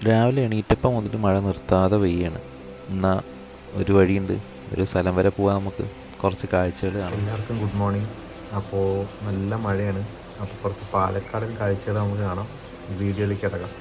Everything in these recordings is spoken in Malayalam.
രാവിലെ എണീറ്റപ്പം മുതൽ മഴ നിർത്താതെ പെയ്യാണ്. എന്നാൽ ഒരു വഴിയുണ്ട്, ഒരു സ്ഥലം വരെ പോകാൻ നമുക്ക് കുറച്ച് കാഴ്ചകൾ കാണാം. എല്ലാവർക്കും ഗുഡ് മോർണിംഗ്. അപ്പോൾ നല്ല മഴയാണ്. അപ്പോൾ കുറച്ച് പാലക്കാടൻ കാഴ്ചകൾ നമുക്ക് കാണാം. വീഡിയോയിലേക്ക് ഇറങ്ങാം.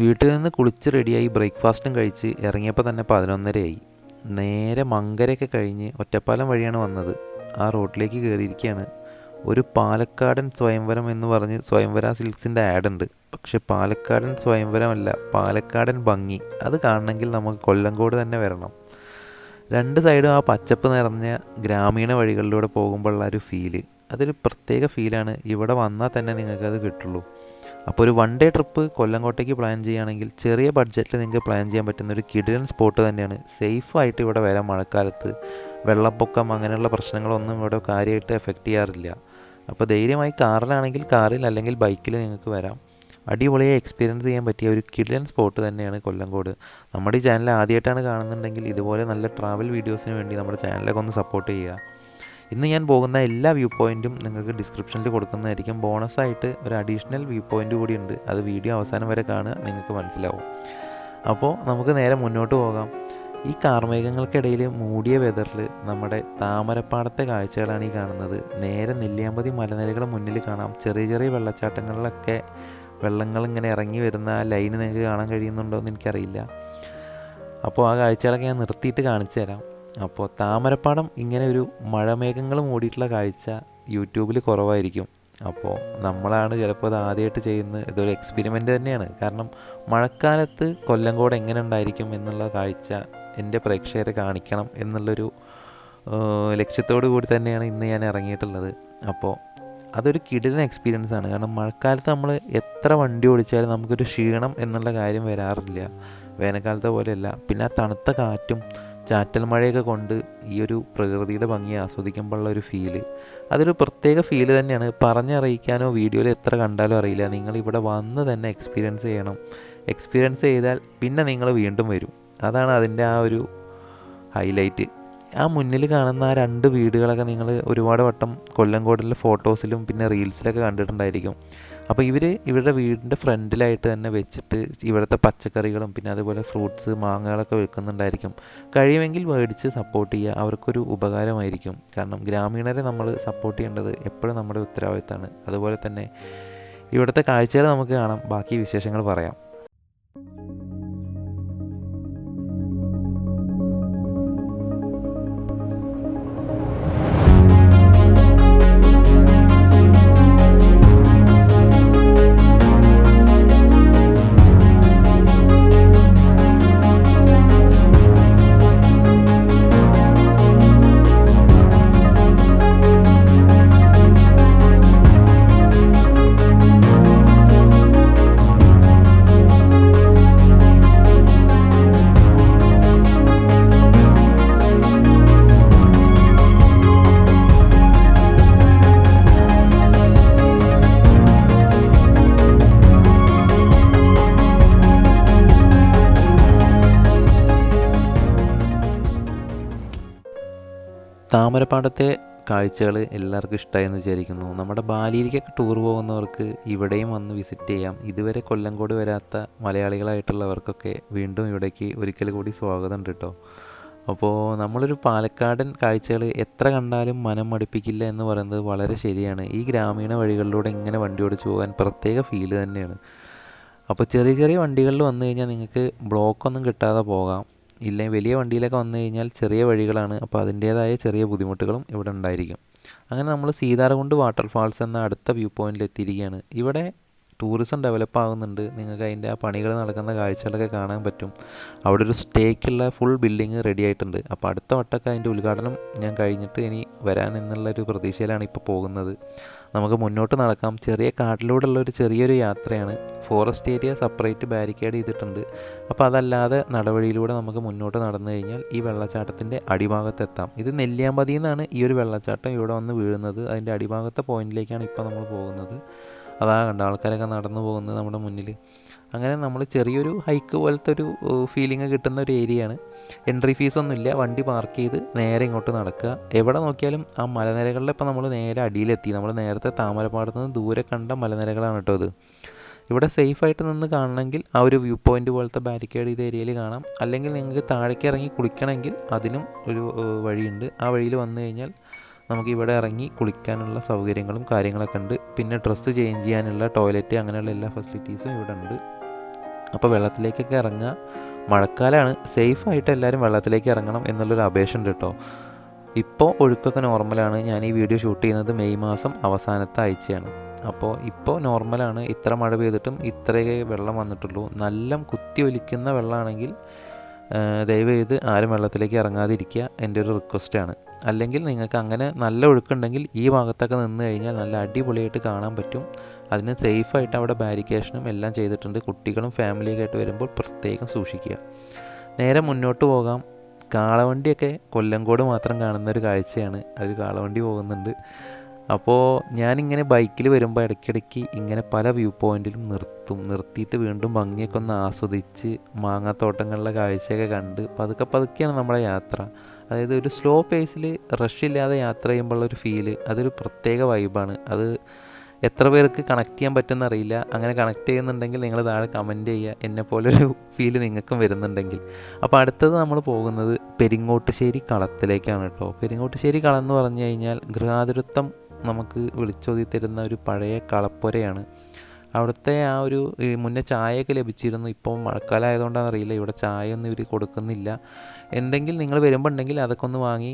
വീട്ടിൽ നിന്ന് കുളിച്ച് റെഡിയായി ബ്രേക്ക്ഫാസ്റ്റും കഴിച്ച് ഇറങ്ങിയപ്പോൾ തന്നെ 11:30 നേരെ മങ്കരയൊക്കെ കഴിഞ്ഞ് ഒറ്റപ്പാലം വഴിയാണ് വന്നത്. ആ റോട്ടിലേക്ക് കയറിയിരിക്കുകയാണ്. ഒരു പാലക്കാടൻ സ്വയംവരം എന്ന് പറഞ്ഞ് സ്വയംവര സിൽക്സിൻ്റെ ആഡ് ഉണ്ട്. പക്ഷെ പാലക്കാടൻ സ്വയംവരമല്ല, പാലക്കാടൻ ഭംഗി. അത് കാണണമെങ്കിൽ നമുക്ക് കൊല്ലങ്കോട് തന്നെ വരണം. രണ്ട് സൈഡും ആ പച്ചപ്പ് നിറഞ്ഞ ഗ്രാമീണ വഴികളിലൂടെ പോകുമ്പോഴുള്ള ഒരു ഫീല്, അതൊരു പ്രത്യേക ഫീലാണ്. ഇവിടെ വന്നാൽ തന്നെ നിങ്ങൾക്കത് കിട്ടുള്ളൂ. അപ്പോൾ ഒരു 1 ഡേ ട്രിപ്പ് കൊല്ലങ്കോട്ടേക്ക് പ്ലാൻ ചെയ്യുകയാണെങ്കിൽ ചെറിയ ബഡ്ജറ്റിൽ നിങ്ങൾക്ക് പ്ലാൻ ചെയ്യാൻ പറ്റുന്ന ഒരു കിടിലൻ സ്പോട്ട് തന്നെയാണ്. സേഫായിട്ട് ഇവിടെ വരാം. മഴക്കാലത്ത് വെള്ളപ്പൊക്കം അങ്ങനെയുള്ള പ്രശ്നങ്ങളൊന്നും ഇവിടെ കാര്യമായിട്ട് എഫക്റ്റ് ചെയ്യാറില്ല. അപ്പോൾ ധൈര്യമായി കാറിലാണെങ്കിൽ കാറിൽ, അല്ലെങ്കിൽ ബൈക്കിൽ നിങ്ങൾക്ക് വരാം. അടിപൊളിയായി എക്സ്പീരിയൻസ് ചെയ്യാൻ പറ്റിയ ഒരു കിടിലൻ സ്പോട്ട് തന്നെയാണ് കൊല്ലങ്കോട്. നമ്മുടെ ഈ ചാനൽ ആദ്യമായിട്ടാണ് കാണുന്നുണ്ടെങ്കിൽ ഇതുപോലെ നല്ല ട്രാവൽ വീഡിയോസിന് വേണ്ടി നമ്മുടെ ചാനലൊക്കെ ഒന്ന് സപ്പോർട്ട് ചെയ്യുക. ഇന്ന് ഞാൻ പോകുന്ന എല്ലാ വ്യൂ പോയിൻറ്റും നിങ്ങൾക്ക് ഡിസ്ക്രിപ്ഷനിൽ കൊടുക്കുന്നതായിരിക്കും. ബോണസായിട്ട് ഒരു അഡീഷണൽ വ്യൂ പോയിൻ്റ് കൂടി ഉണ്ട്. അത് വീഡിയോ അവസാനം വരെ കാണുക, നിങ്ങൾക്ക് മനസ്സിലാവും. അപ്പോൾ നമുക്ക് നേരെ മുന്നോട്ട് പോകാം. ഈ കാർമേഘങ്ങൾക്കിടയിൽ മൂടിയ വെതറിൽ നമ്മുടെ താമരപ്പാടത്തെ കാഴ്ചകളാണ് ഈ കാണുന്നത്. നേരെ നെല്ലിയാമ്പതി മലനിരകളുടെ മുന്നിൽ കാണാം. ചെറിയ ചെറിയ വെള്ളച്ചാട്ടങ്ങളിലൊക്കെ വെള്ളങ്ങൾ ഇങ്ങനെ ഇറങ്ങി വരുന്ന ആ ലൈന് നിങ്ങൾക്ക് കാണാൻ കഴിയുന്നുണ്ടോ എന്ന് എനിക്കറിയില്ല. അപ്പോൾ ആ കാഴ്ചകളൊക്കെ ഞാൻ നിർത്തിയിട്ട് കാണിച്ചു തരാം. അപ്പോൾ താമരപ്പാടം ഇങ്ങനെ ഒരു മഴമേഘങ്ങൾ മൂടിയിട്ടുള്ള കാഴ്ച യൂട്യൂബിൽ കുറവായിരിക്കും. അപ്പോൾ നമ്മളാണ് ചിലപ്പോൾ അത് ആദ്യമായിട്ട് ചെയ്യുന്നത്. ഇതൊരു എക്സ്പെരിമെൻ്റ് തന്നെയാണ്. കാരണം മഴക്കാലത്ത് കൊല്ലങ്കോട് എങ്ങനെ ഉണ്ടായിരിക്കും എന്നുള്ള കാഴ്ച എൻ്റെ പ്രേക്ഷകരെ കാണിക്കണം എന്നുള്ളൊരു ലക്ഷ്യത്തോടു കൂടി തന്നെയാണ് ഇന്ന് ഞാൻ ഇറങ്ങിയിട്ടുള്ളത്. അപ്പോൾ അതൊരു കിടിലൻ എക്സ്പീരിയൻസ് ആണ്. കാരണം മഴക്കാലത്ത് നമ്മൾ എത്ര വണ്ടി ഓടിച്ചാലും നമുക്കൊരു ക്ഷീണം എന്നുള്ള കാര്യം വരാറില്ല, വേനൽക്കാലത്തെ പോലെയല്ല. പിന്നെ ആ തണുത്ത കാറ്റും ചാറ്റൽ മഴയൊക്കെ കൊണ്ട് ഈ ഒരു പ്രകൃതിയുടെ ഭംഗി ആസ്വദിക്കുമ്പോഴുള്ള ഒരു ഫീല്, അതൊരു പ്രത്യേക ഫീല് തന്നെയാണ്. പറഞ്ഞറിയിക്കാനോ വീഡിയോയിൽ എത്ര കണ്ടാലും അറിയില്ല. നിങ്ങളിവിടെ വന്ന് തന്നെ എക്സ്പീരിയൻസ് ചെയ്യണം. എക്സ്പീരിയൻസ് ചെയ്താൽ പിന്നെ നിങ്ങൾ വീണ്ടും വരും. അതാണ് അതിൻ്റെ ആ ഒരു ഹൈലൈറ്റ്. ആ മുന്നിൽ കാണുന്ന ആ 2 വീടുകളൊക്കെ നിങ്ങൾ ഒരുപാട് വട്ടം കൊല്ലങ്കോടിലെ ഫോട്ടോസിലും പിന്നെ റീൽസിലൊക്കെ കണ്ടിട്ടുണ്ടായിരിക്കും. അപ്പോൾ ഇവരുടെ വീടിൻ്റെ ഫ്രണ്ടിലായിട്ട് തന്നെ വെച്ചിട്ട് ഇവിടുത്തെ പച്ചക്കറികളും പിന്നെ അതുപോലെ ഫ്രൂട്ട്സ്, മാങ്ങകളൊക്കെ വിൽക്കുന്നുണ്ടായിരിക്കും. കഴിയുമെങ്കിൽ മേടിച്ച് സപ്പോർട്ട് ചെയ്യുക, അവർക്കൊരു ഉപകാരമായിരിക്കും. കാരണം ഗ്രാമീണരെ നമ്മൾ സപ്പോർട്ട് ചെയ്യേണ്ടത് എപ്പോഴും നമ്മുടെ ഉത്തരവാദിത്തമാണ്. അതുപോലെ തന്നെ ഇവിടുത്തെ കാഴ്ചകൾ നമുക്ക് കാണാം. ബാക്കി വിശേഷങ്ങൾ പറയാം. താമരപ്പാടത്തെ കാഴ്ചകൾ എല്ലാവർക്കും ഇഷ്ടമായെന്ന് വിചാരിക്കുന്നു. നമ്മുടെ ബാലിയിലേക്കൊക്കെ ടൂർ പോകുന്നവർക്ക് ഇവിടെയും വന്ന് വിസിറ്റ് ചെയ്യാം. ഇതുവരെ കൊല്ലങ്കോട് വരാത്ത മലയാളികളായിട്ടുള്ളവർക്കൊക്കെ വീണ്ടും ഇവിടേക്ക് ഒരിക്കൽ കൂടി സ്വാഗതം ഉണ്ട് കേട്ടോ. അപ്പോൾ നമ്മളൊരു പാലക്കാടൻ കാഴ്ചകൾ എത്ര കണ്ടാലും മനം മടുപ്പിക്കില്ല എന്ന് പറയുന്നത് വളരെ ശരിയാണ്. ഈ ഗ്രാമീണ വഴികളിലൂടെ ഇങ്ങനെ വണ്ടി ഓടിച്ച് പോകാൻ പ്രത്യേക ഫീല് തന്നെയാണ്. അപ്പോൾ ചെറിയ ചെറിയ വണ്ടികളിൽ വന്നു കഴിഞ്ഞാൽ നിങ്ങൾക്ക് ബ്ലോക്കൊന്നും കിട്ടാതെ പോകാം. ഇല്ലെങ്കിൽ വലിയ വണ്ടിയിലൊക്കെ വന്നു കഴിഞ്ഞാൽ ചെറിയ വഴികളാണ്. അപ്പോൾ അതിൻ്റേതായ ചെറിയ ബുദ്ധിമുട്ടുകളും ഇവിടെ ഉണ്ടായിരിക്കും. അങ്ങനെ നമ്മൾ സീതാർകുണ്ട് വാട്ടർഫാൾസ് എന്ന അടുത്ത വ്യൂ പോയിന്റിൽ എത്തിയിരിക്കുകയാണ്. ഇവിടെ ടൂറിസം ഡെവലപ്പ് ആകുന്നുണ്ട്. നിങ്ങൾക്ക് അതിൻ്റെ ആ പണികൾ നടക്കുന്ന കാഴ്ചകളൊക്കെ കാണാൻ പറ്റും. അവിടെ ഒരു സ്റ്റേക്കുള്ള ഫുൾ ബിൽഡിങ് റെഡി ആയിട്ടുണ്ട്. അപ്പോൾ അടുത്ത വട്ടമൊക്കെ അതിൻ്റെ ഉദ്ഘാടനം ഞാൻ കഴിഞ്ഞിട്ട് ഇനി വരാൻ എന്നുള്ളൊരു പ്രതീക്ഷയിലാണ് ഇപ്പോൾ പോകുന്നത്. നമുക്ക് മുന്നോട്ട് നടക്കാം. ചെറിയ കാട്ടിലൂടെയുള്ള ഒരു ചെറിയൊരു യാത്രയാണ്. ഫോറസ്റ്റ് ഏരിയ സെപ്പറേറ്റ് ബാരിക്കേഡ് ചെയ്തിട്ടുണ്ട്. അപ്പോൾ അതല്ലാതെ നടവഴിയിലൂടെ നമുക്ക് മുന്നോട്ട് നടന്നു കഴിഞ്ഞാൽ ഈ വെള്ളച്ചാട്ടത്തിൻ്റെ അടിഭാഗത്തെത്താം. ഇത് നെല്ലിയാമ്പതിയിൽ നിന്നാണ് ഈ ഒരു വെള്ളച്ചാട്ടം ഇവിടെ വന്ന് വീഴുന്നത്. അതിൻ്റെ അടിഭാഗത്തെ പോയിന്റിലേക്കാണ് ഇപ്പോൾ നമ്മൾ പോകുന്നത്. അതാ കണ്ട ആൾക്കാരൊക്കെ നടന്നു പോകുന്നത് നമ്മുടെ മുന്നിൽ. അങ്ങനെ നമ്മൾ ചെറിയൊരു ഹൈക്ക് പോലത്തെ ഒരു ഫീലിംഗ് കിട്ടുന്ന ഒരു ഏരിയയാണ്. എൻട്രി ഫീസൊന്നുമില്ല. വണ്ടി പാർക്ക് ചെയ്ത് നേരെ ഇങ്ങോട്ട് നടക്കുക. എവിടെ നോക്കിയാലും ആ മലനിരകളിൽ ഇപ്പോൾ നമ്മൾ നേരെ അടിയിലെത്തി. നമ്മൾ നേരത്തെ താമരപ്പാടത്ത് നിന്ന് ദൂരെ കണ്ട മലനിരകളാണ് കേട്ടോ അത്. ഇവിടെ സേഫായിട്ട് നിന്ന് കാണണമെങ്കിൽ ആ ഒരു വ്യൂ പോയിൻ്റ് പോലത്തെ ബാരിക്കേഡ് ചെയ്ത ഏരിയയിൽ കാണാം. അല്ലെങ്കിൽ നിങ്ങൾക്ക് താഴേക്ക് ഇറങ്ങി കുളിക്കണമെങ്കിൽ അതിനും ഒരു വഴിയുണ്ട്. ആ വഴിയിൽ വന്നു കഴിഞ്ഞാൽ നമുക്ക് ഇവിടെ ഇറങ്ങി കുളിക്കാനുള്ള സൗകര്യങ്ങളും കാര്യങ്ങളൊക്കെ ഉണ്ട്. പിന്നെ ഡ്രസ്സ് ചേഞ്ച് ചെയ്യാനുള്ള ടോയ്ലറ്റ് അങ്ങനെയുള്ള എല്ലാ ഫെസിലിറ്റീസും ഇവിടെ ഉണ്ട്. അപ്പോൾ വെള്ളത്തിലേക്കൊക്കെ ഇറങ്ങുക. മഴക്കാലമാണ്, സേഫായിട്ട് എല്ലാവരും വെള്ളത്തിലേക്ക് ഇറങ്ങണം എന്നുള്ളൊരു അപേക്ഷ ഉണ്ട് കേട്ടോ. ഇപ്പോൾ ഒഴുക്കൊക്കെ നോർമലാണ്. ഞാൻ ഈ വീഡിയോ ഷൂട്ട് ചെയ്യുന്നത് മെയ് മാസം അവസാനത്തെ ആഴ്ചയാണ്. അപ്പോൾ ഇപ്പോൾ നോർമലാണ്. ഇത്ര മഴ പെയ്തിട്ടും ഇത്രയൊക്കെ വെള്ളം വന്നിട്ടുള്ളൂ. നല്ല കുത്തി ഒലിക്കുന്ന വെള്ളമാണെങ്കിൽ ദയവ് ചെയ്ത് ആരും വെള്ളത്തിലേക്ക് ഇറങ്ങാതിരിക്കുക, എൻ്റെ ഒരു റിക്വസ്റ്റാണ്. അല്ലെങ്കിൽ നിങ്ങൾക്ക് അങ്ങനെ നല്ല ഒഴുക്കുണ്ടെങ്കിൽ ഈ ഭാഗത്തൊക്കെ നിന്ന് കഴിഞ്ഞാൽ നല്ല അടിപൊളിയായിട്ട് കാണാൻ പറ്റും. അതിന് സേഫായിട്ട് അവിടെ ബാരിക്കേഷനും എല്ലാം ചെയ്തിട്ടുണ്ട്. കുട്ടികളും ഫാമിലിയൊക്കെ ആയിട്ട് വരുമ്പോൾ പ്രത്യേകം സൂക്ഷിക്കുക. നേരെ മുന്നോട്ട് പോകാം. കാളവണ്ടിയൊക്കെ കൊല്ലങ്കോട് മാത്രം കാണുന്ന ഒരു കാഴ്ചയാണ്. ഒരു കാളവണ്ടി പോകുന്നുണ്ട്. അപ്പോൾ ഞാനിങ്ങനെ ബൈക്കിൽ വരുമ്പോൾ ഇടയ്ക്കിടയ്ക്ക് ഇങ്ങനെ പല വ്യൂ പോയിൻറ്റിലും നിർത്തിയിട്ട് വീണ്ടും ഭംഗിയൊക്കെ ഒന്ന് ആസ്വദിച്ച് മാങ്ങാത്തോട്ടങ്ങളിലെ കാഴ്ചയൊക്കെ കണ്ട് പതുക്കെയാണ് നമ്മുടെ യാത്ര. അതായത് ഒരു സ്ലോ പേസിൽ റഷില്ലാതെ യാത്ര ചെയ്യുമ്പോഴുള്ളൊരു ഫീല് അതൊരു പ്രത്യേക വൈബാണ്. അത് എത്ര പേർക്ക് കണക്ട് ചെയ്യാൻ പറ്റുമെന്ന് അറിയില്ല. അങ്ങനെ കണക്ട് ചെയ്യുന്നുണ്ടെങ്കിൽ നിങ്ങൾ താഴെ കമൻറ്റ് ചെയ്യുക, എന്നെപ്പോലൊരു ഫീല് നിങ്ങൾക്കും വരുന്നുണ്ടെങ്കിൽ. അപ്പോൾ അടുത്തത് നമ്മൾ പോകുന്നത് പെരിങ്ങോട്ടുശ്ശേരി കളത്തിലേക്കാണ് കേട്ടോ. പെരിങ്ങോട്ടുശ്ശേരി കളം എന്ന് പറഞ്ഞു കഴിഞ്ഞാൽ ഗൃഹാതുരത്വം നമുക്ക് വിളിച്ചോതി തരുന്ന ഒരു പഴയ കളപ്പുരയാണ്. അവിടുത്തെ ആ ഒരു മുന്നേ ചായയൊക്കെ ലഭിച്ചിരുന്നു. ഇപ്പോൾ മഴക്കാലം ആയതുകൊണ്ടാണെന്ന് അറിയില്ല ഇവിടെ ചായ ഒന്നും ഇവർ കൊടുക്കുന്നില്ല. എന്തെങ്കിലും നിങ്ങൾ വരുമ്പോൾ ഉണ്ടെങ്കിൽ അതൊക്കെ ഒന്ന് വാങ്ങി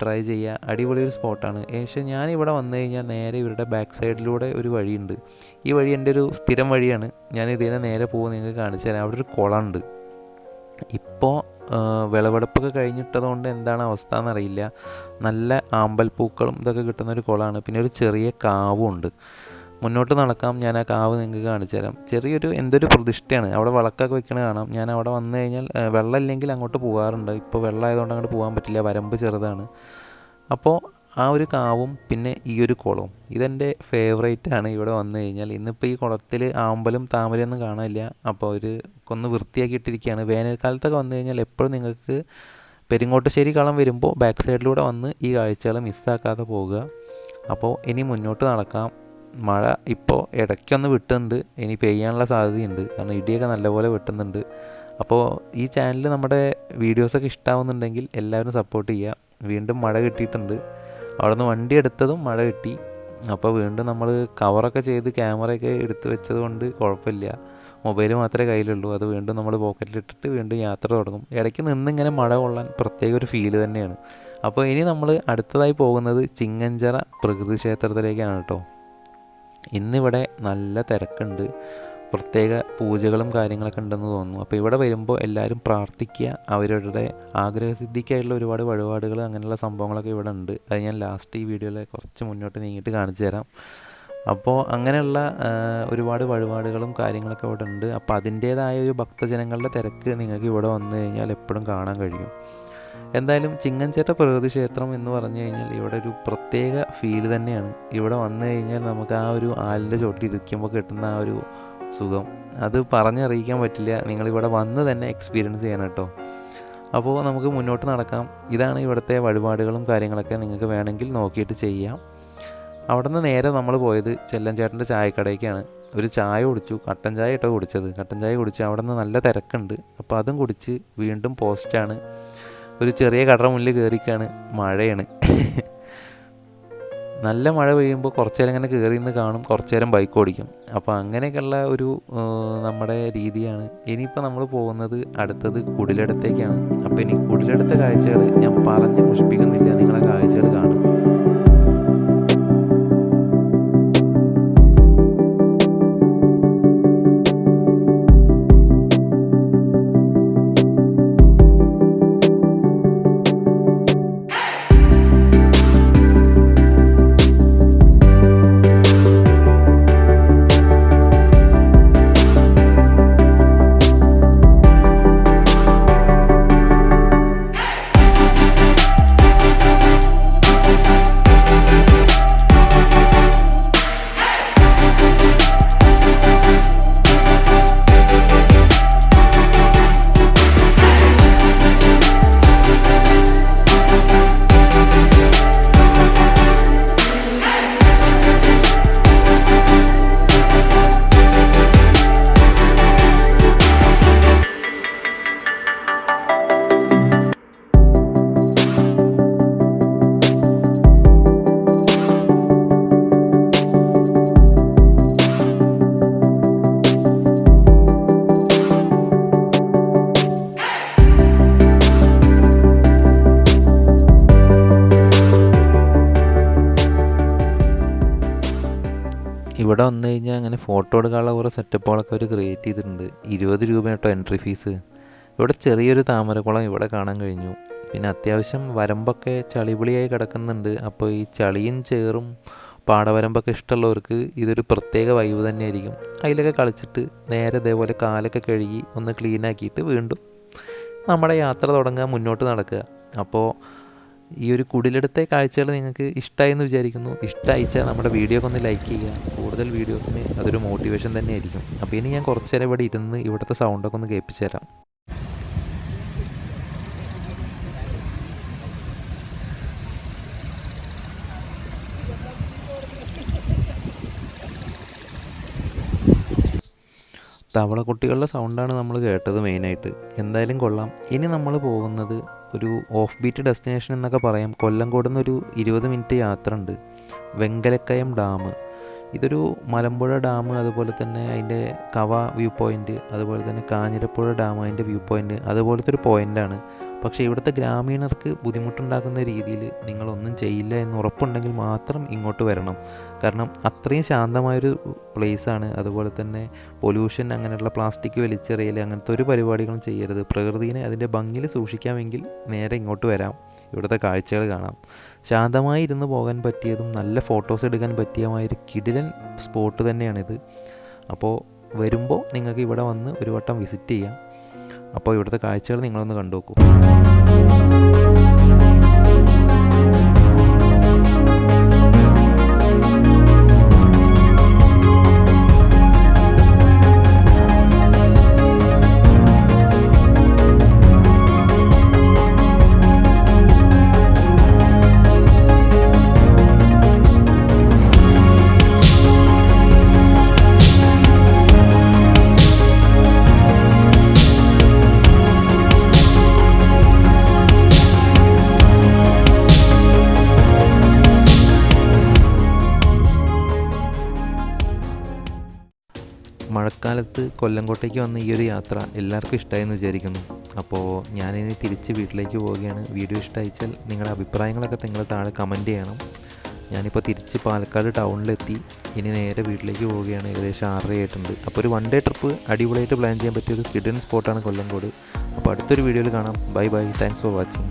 ട്രൈ ചെയ്യുക. അടിപൊളി ഒരു സ്പോട്ടാണ്. പക്ഷേ ഞാനിവിടെ വന്നു കഴിഞ്ഞാൽ നേരെ ഇവരുടെ ബാക്ക് സൈഡിലൂടെ ഒരു വഴിയുണ്ട്. ഈ വഴി എൻ്റെ ഒരു സ്ഥിരം വഴിയാണ്. ഞാൻ ഇതിനെ നേരെ പോകും, നിങ്ങൾക്ക് കാണിച്ചു തരാം. അവിടെ ഒരു കുളമുണ്ട്. ഇപ്പോൾ വിളവെടുപ്പൊക്കെ കഴിഞ്ഞിട്ടതുകൊണ്ട് എന്താണ് അവസ്ഥ എന്നറിയില്ല. നല്ല ആമ്പൽപ്പൂക്കളും ഇതൊക്കെ കിട്ടുന്നൊരു കുളമാണ്. പിന്നെ ഒരു ചെറിയ കാവും ഉണ്ട്. മുന്നോട്ട് നടക്കാം. ഞാൻ ആ കാവ് നിങ്ങൾക്ക് കാണിച്ചു തരാം. ചെറിയൊരു എന്തൊരു പ്രതിഷ്ഠയാണ്. അവിടെ വിളക്കൊക്കെ വെക്കണ കാണാം. ഞാൻ അവിടെ വന്നു കഴിഞ്ഞാൽ വെള്ളം ഇല്ലെങ്കിൽ അങ്ങോട്ട് പോകാറുണ്ട്. ഇപ്പോൾ വെള്ളം ആയതുകൊണ്ട് അങ്ങോട്ട് പോകാൻ പറ്റില്ല, വരമ്പ് ചെറുതാണ്. അപ്പോൾ ആ ഒരു കാവും പിന്നെ ഈ ഒരു കുളവും ഇതെൻ്റെ ഫേവറേറ്റാണ്. ഇവിടെ വന്നു കഴിഞ്ഞാൽ ഇന്നിപ്പോൾ ഈ കുളത്തിൽ ആമ്പലും താമരയൊന്നും കാണാനില്ല. അപ്പോൾ ഒരു ഒന്ന് വൃത്തിയാക്കിയിട്ടിരിക്കുകയാണ്. വേനൽക്കാലത്തൊക്കെ വന്നു കഴിഞ്ഞാൽ എപ്പോഴും നിങ്ങൾക്ക് പെരിങ്ങോട്ടുശ്ശേരി കളം വരുമ്പോൾ ബാക്ക് സൈഡിലൂടെ വന്ന് ഈ കാഴ്ചകൾ മിസ്സാക്കാതെ പോകുക. അപ്പോൾ ഇനി മുന്നോട്ട് നടക്കാം. മഴ ഇപ്പോൾ ഇടയ്ക്കൊന്ന് വിട്ടുന്നുണ്ട്. ഇനി പെയ്യാനുള്ള സാധ്യതയുണ്ട്. കാരണം ഇടിയൊക്കെ നല്ലപോലെ വെട്ടുന്നുണ്ട്. അപ്പോൾ ഈ ചാനൽ നമ്മുടെ വീഡിയോസൊക്കെ ഇഷ്ടമാവുന്നുണ്ടെങ്കിൽ എല്ലാവരും സപ്പോർട്ട് ചെയ്യുക. വീണ്ടും മഴ കിട്ടിയിട്ടുണ്ട്. അവിടെ നിന്ന് വണ്ടി എടുത്തതും മഴ കിട്ടി. അപ്പോൾ വീണ്ടും നമ്മൾ കവറൊക്കെ ചെയ്ത് ക്യാമറയൊക്കെ എടുത്ത് വെച്ചത് കൊണ്ട് കുഴപ്പമില്ല. മൊബൈൽ മാത്രമേ കയ്യിലുള്ളൂ. അത് വീണ്ടും നമ്മൾ പോക്കറ്റിലിട്ടിട്ട് വീണ്ടും യാത്ര തുടങ്ങും. ഇടയ്ക്ക് നിന്നിങ്ങനെ മഴ കൊള്ളാൻ പ്രത്യേക ഒരു ഫീല് തന്നെയാണ്. അപ്പോൾ ഇനി നമ്മൾ അടുത്തതായി പോകുന്നത് ചിങ്ങഞ്ചിറ പ്രകൃതി ക്ഷേത്രത്തിലേക്കാണ് കേട്ടോ. ഇന്നിവിടെ നല്ല തിരക്കുണ്ട്. പ്രത്യേക പൂജകളും കാര്യങ്ങളൊക്കെ ഉണ്ടെന്ന് തോന്നുന്നു. അപ്പോൾ ഇവിടെ വരുമ്പോൾ എല്ലാവരും പ്രാർത്ഥിക്കുക. അവരുടെ ആഗ്രഹസിദ്ധിക്കായിട്ടുള്ള ഒരുപാട് വഴിപാടുകൾ അങ്ങനെയുള്ള സംഭവങ്ങളൊക്കെ ഇവിടെ ഉണ്ട്. അത് ഞാൻ ലാസ്റ്റ് ഈ വീഡിയോയിൽ കുറച്ച് മുന്നോട്ട് നീങ്ങിയിട്ട് കാണിച്ചു തരാം. അപ്പോൾ അങ്ങനെയുള്ള ഒരുപാട് വഴിപാടുകളും കാര്യങ്ങളൊക്കെ ഇവിടെ ഉണ്ട്. അപ്പോൾ അതിൻ്റേതായ ഒരു ഭക്തജനങ്ങളുടെ തിരക്ക് നിങ്ങൾക്ക് ഇവിടെ വന്നു കഴിഞ്ഞാൽ എപ്പോഴും കാണാൻ കഴിയും. എന്തായാലും ചിങ്ങഞ്ചിറ പ്രകൃതി ക്ഷേത്രം എന്ന് പറഞ്ഞു കഴിഞ്ഞാൽ ഇവിടെ ഒരു പ്രത്യേക ഫീൽ തന്നെയാണ്. ഇവിടെ വന്നു കഴിഞ്ഞാൽ നമുക്ക് ആ ഒരു ആലിൻ്റെ ചോട്ടിൽ ഇരിക്കുമ്പോൾ കിട്ടുന്ന ആ ഒരു സുഖം അത് പറഞ്ഞറിയിക്കാൻ പറ്റില്ല. നിങ്ങളിവിടെ വന്ന് തന്നെ എക്സ്പീരിയൻസ് ചെയ്യണം കേട്ടോ. അപ്പോൾ നമുക്ക് മുന്നോട്ട് നടക്കാം. ഇതാണ് ഇവിടുത്തെ വഴിപാടുകളും കാര്യങ്ങളൊക്കെ. നിങ്ങൾക്ക് വേണമെങ്കിൽ നോക്കിയിട്ട് ചെയ്യാം. അവിടെ നിന്ന് നേരെ നമ്മൾ പോയത് ചെല്ലഞ്ചേട്ടൻ്റെ ചായക്കടയ്ക്കാണ്. ഒരു ചായ കുടിച്ചു. കട്ടൻ ചായ കേട്ടോ കുടിച്ചത്. കട്ടൻ ചായ കുടിച്ചു. അവിടെ നിന്ന് നല്ല തിരക്കുണ്ട്. അപ്പോൾ അതും കുടിച്ച് വീണ്ടും പോസ്റ്റാണ്. ഒരു ചെറിയ കടറ മുന്നിൽ കയറിക്കാണ്. മഴയാണ്. നല്ല മഴ പെയ്യുമ്പോൾ കുറച്ച് നേരം ഇങ്ങനെ കയറി നിന്ന് കാണും, കുറച്ച് നേരം ബൈക്ക് ഓടിക്കും. അപ്പോൾ അങ്ങനെയൊക്കെയുള്ള ഒരു നമ്മുടെ രീതിയാണ്. ഇനിയിപ്പോൾ നമ്മൾ പോകുന്നത് അടുത്തത് കുടിലടത്തേക്കാണ്. അപ്പോൾ ഇനി കുടിലടത്തെ കാഴ്ചകൾ ഞാൻ പറഞ്ഞ് മുഷിപ്പിക്കുന്നില്ല, നിങ്ങളെ കാഴ്ചകൾ കാണും. ഇവിടെ വന്നു കഴിഞ്ഞാൽ അങ്ങനെ ഫോട്ടോ എടുക്കാനുള്ള കുറേ സെറ്റപ്പുകളൊക്കെ അവർ ക്രിയേറ്റ് ചെയ്തിട്ടുണ്ട്. 20 രൂപ കേട്ടോ എൻട്രി ഫീസ്. ഇവിടെ ചെറിയൊരു താമരക്കുളം ഇവിടെ കാണാൻ കഴിഞ്ഞു. പിന്നെ അത്യാവശ്യം വരമ്പൊക്കെ ചളിപിളിയായി കിടക്കുന്നുണ്ട്. അപ്പോൾ ഈ ചളിയും ചേറും പാടവരമ്പൊക്കെ ഇഷ്ടമുള്ളവർക്ക് ഇതൊരു പ്രത്യേക വൈബ് തന്നെയായിരിക്കും. അതിലൊക്കെ കളിച്ചിട്ട് നേരെ ഇതേപോലെ കാലൊക്കെ കഴുകി ഒന്ന് ക്ലീനാക്കിയിട്ട് വീണ്ടും നമ്മുടെ യാത്ര തുടങ്ങുക, മുന്നോട്ട് നടക്കുക. അപ്പോൾ ഈ ഒരു കുടിലെടുത്ത കാഴ്ചകൾ നിങ്ങൾക്ക് ഇഷ്ടമായി എന്ന് വിചാരിക്കുന്നു. ഇഷ്ടമായിച്ചാൽ നമ്മുടെ വീഡിയോ ഒക്കെ ഒന്ന് ലൈക്ക് ചെയ്യുക. കൂടുതൽ വീഡിയോസിന് അതൊരു മോട്ടിവേഷൻ തന്നെയായിരിക്കും. അപ്പോൾ ഇനി ഞാൻ കുറച്ച് നേരം ഇവിടെ ഇരുന്ന് ഇവിടുത്തെ സൗണ്ടൊക്കെ ഒന്ന് കേൾപ്പിച്ചു തരാം. തവളക്കുട്ടികളുടെ സൗണ്ടാണ് നമ്മൾ കേട്ടത് മെയിനായിട്ട്. എന്തായാലും കൊള്ളാം. ഇനി നമ്മൾ പോകുന്നത് ഒരു ഓഫ് ബീറ്റ് ഡെസ്റ്റിനേഷൻ എന്നൊക്കെ പറയാം. കൊല്ലംകോട് നിന്നൊരു 20 മിനിറ്റ് യാത്ര ഉണ്ട്. വെങ്കലക്കയം ഡാം, ഇതൊരു മലമ്പുഴ ഡാം, അതുപോലെ തന്നെ അതിൻ്റെ കവ വ്യൂ പോയിൻ്റ്, അതുപോലെ തന്നെ കാഞ്ഞിരപ്പുഴ ഡാം അതിൻ്റെ വ്യൂ പോയിൻ്റ്, അതുപോലത്തെ ഒരു പോയിൻ്റാണ്. പക്ഷേ ഇവിടുത്തെ ഗ്രാമീണർക്ക് ബുദ്ധിമുട്ടുണ്ടാക്കുന്ന രീതിയിൽ നിങ്ങളൊന്നും ചെയ്യില്ല എന്ന് ഉറപ്പുണ്ടെങ്കിൽ മാത്രം ഇങ്ങോട്ട് വരണം. കാരണം അത്രയും ശാന്തമായൊരു പ്ലേസാണ്. അതുപോലെ തന്നെ പൊല്യൂഷൻ, അങ്ങനെയുള്ള പ്ലാസ്റ്റിക് വലിച്ചെറിയൽ, അങ്ങനത്തെ ഒരു പരിപാടികളും ചെയ്യരുത്. പ്രകൃതിയെ അതിൻ്റെ ഭംഗിയിൽ സൂക്ഷിക്കാമെങ്കിൽ നേരെ ഇങ്ങോട്ട് വരാം, ഇവിടുത്തെ കാഴ്ചകൾ കാണാം. ശാന്തമായി ഇരുന്ന് പോകാൻ പറ്റിയതും നല്ല ഫോട്ടോസ് എടുക്കാൻ പറ്റിയമായൊരു കിടിലൻ സ്പോട്ട് തന്നെയാണിത്. അപ്പോൾ വരുമ്പോൾ നിങ്ങൾക്ക് ഇവിടെ വന്ന് ഒരു വട്ടം വിസിറ്റ് ചെയ്യാം. അപ്പോൾ ഇവിടുത്തെ കാഴ്ചകൾ നിങ്ങളൊന്ന് കണ്ടു നോക്കൂ. മഴക്കാലത്ത് കൊല്ലംകോട്ടേക്ക് വന്ന ഈ ഒരു യാത്ര എല്ലാവർക്കും ഇഷ്ടമായെന്ന് വിചാരിക്കുന്നു. അപ്പോൾ ഞാനിനി തിരിച്ച് വീട്ടിലേക്ക് പോവുകയാണ്. വീഡിയോ ഇഷ്ടമായിച്ചാൽ നിങ്ങളുടെ അഭിപ്രായങ്ങളൊക്കെ നിങ്ങൾ താഴെ കമൻറ്റ് ചെയ്യണം. ഞാനിപ്പോൾ തിരിച്ച് പാലക്കാട് ടൗണിലെത്തി. ഇനി നേരെ വീട്ടിലേക്ക് പോവുകയാണ്. ഏകദേശം 6:30 ആയിട്ടുണ്ട്. അപ്പോൾ ഒരു 1 ഡേ ട്രിപ്പ് അടിപൊളിയായിട്ട് പ്ലാൻ ചെയ്യാൻ പറ്റിയൊരു കിഡിൻ സ്പോട്ടാണ് കൊല്ലംകോട്. അപ്പോൾ അടുത്തൊരു വീഡിയോയിൽ കാണാം. Bye bye. Thanks for watching.